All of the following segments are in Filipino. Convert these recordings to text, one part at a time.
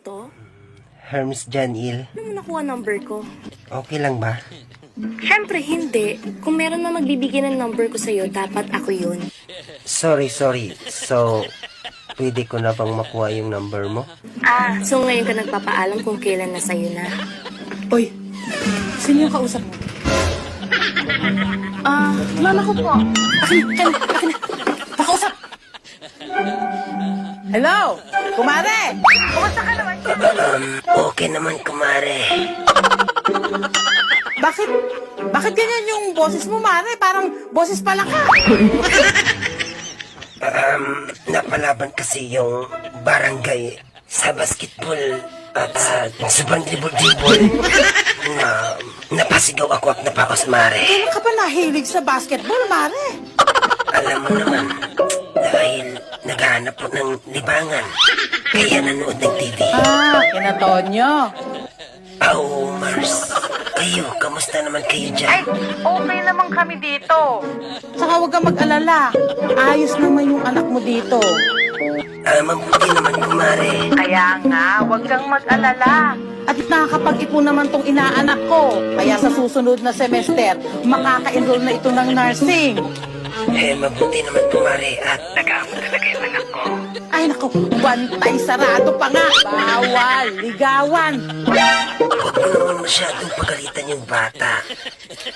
to? Hermes Janil. Ano mo nakuha number ko? Okay lang ba? Siyempre hindi. Kung meron na magbibigay ng number ko sa'yo, dapat ako yun. Sorry. So, pwede ko na bang makuha yung number mo? So ngayon ka nagpapaalam kung kailan na sa'yo na? Uy, sino yung kausap mo? Mama ko po. Akin na. Pakausap! Hello? Kumare! Kumusta ka naman? Okay naman, kumare. Bakit ganyan yung boses mo, Mare? Parang boses pala ka. Napalaban kasi yung barangay sa basketball at sobrang dribble-dribble. Napasigaw ako at napaos, mare. Kailan ka pa nahilig sa basketball, Mare? Alam mo naman, dahil naghahanap po ng libangan, kaya nanood ng TV. Kina Tonyo. Mars, kayo, kamusta naman kayo dyan? Okay naman kami dito. Saka huwag kang mag-alala. Ayos naman yung anak mo dito. Mabuti naman, kumare. Kaya nga, huwag kang mag-alala. At nakakapag-ipon naman tong inaanak ko. Kaya sa susunod na semester, makaka-enroll na ito ng nursing. Mabuti naman, kumare, at nag-aapon talaga yung anak ko. Ay naku, bantay sarado pa nga. Bawal, ligawan. Huwag mo naman masyadong pagalitan yung bata.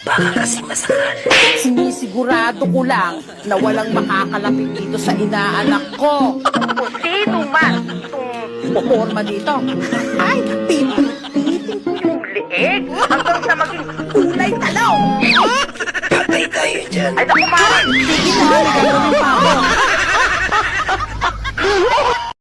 Baka kasi masakal. Sinisigurado ko lang na walang makakalapit dito sa inaanak ko. Kung sino man Puporma dito. Ay, pipitin yung liig hanggang sa maging kulay talaw. Patay tayo dyan. ay naku man. Sige na, gagawin pa ako.